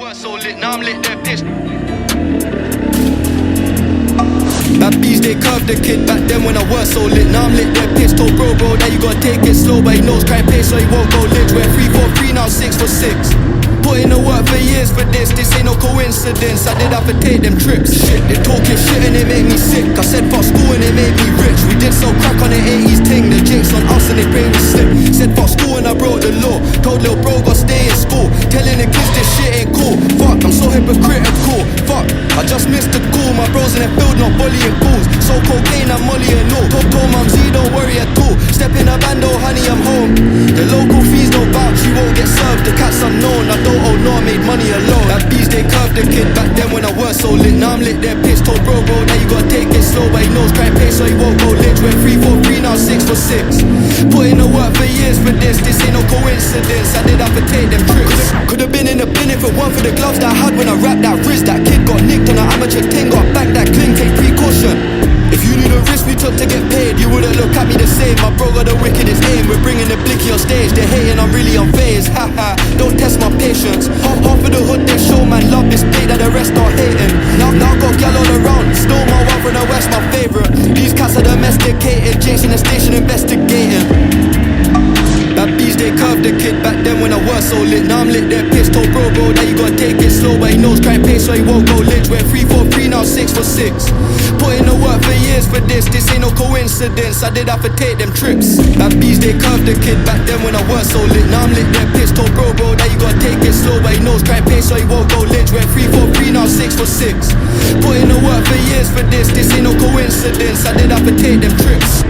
work so lit, now I'm lit, they're pissed. Bad bees, they curved the kid back then when I was so lit. Now I'm lit, they're pissed. Told bro, that you gotta take it slow, but he knows can't pay, so he won't go lit. We're 3 for 3, now 6 for 6. Put in the work for years for this ain't no coincidence. I did have to take them trips. Shit, they talking shit and it made me sick. I said fuck school and it made me rich. We did so crack on the 80s ting. The jinx on us and they bring me slip. Said fuck school and I broke the law. Told little bro gotta stay in school. Telling the kids this shit ain't cool. Fuck, I'm so hypocritical. Fuck, I just missed the call. My bros in the field not bullying fools. So cocaine and molly and all. Told mum Z don't worry at all. Step in a bando, honey, I'm home. The local fees don't bounce, you won't get served. The cat's unknown, I don't owe no, I made money alone. That bees, they curved the kid back then when I was so lit. Now I'm lit, they're pissed. Told bro, that you gotta take it slow, but he knows can't pay, so he won't go lit. We're 3 for 3, now 6 for 6. Put in the work for years for this ain't no coincidence. I did have to take them trips. Could've been in the bin if it weren't for the gloves that I had when I rapped that Riz. That kid got nicked on an amateur ting, got back that cling, take precaution. If you knew the risk we took to get paid, you wouldn't look at me the same. My bro got the wickedest aim. We're bringing the blicky on stage. They're hating, I'm really unfazed. Haha, don't test my patience. Half of the hood they show, man, love this play that the rest are hating. Now got gal all around. Snow my one from the west, my favorite. These cats are domesticated. Jake's in the station investigating. Bad bees, they curved the kid back then when I was so lit. Now I'm lit, they're pissed. Told bro, that you gotta take it slow, but he knows can't pay, so he won't go lit. We're 3 for 3, now 6 for 6. Put in the work for years for this ain't no coincidence. I did have to take them trips. Bad bees, they curved the kid back then when I was so lit. Now I'm lit, they're pissed. Told bro, that you gotta take it slow, but he knows can't pay, so he won't go lit. We're 3 for 3, now 6 for 6. Put in the work for years for this ain't no coincidence. I did have to take them trips.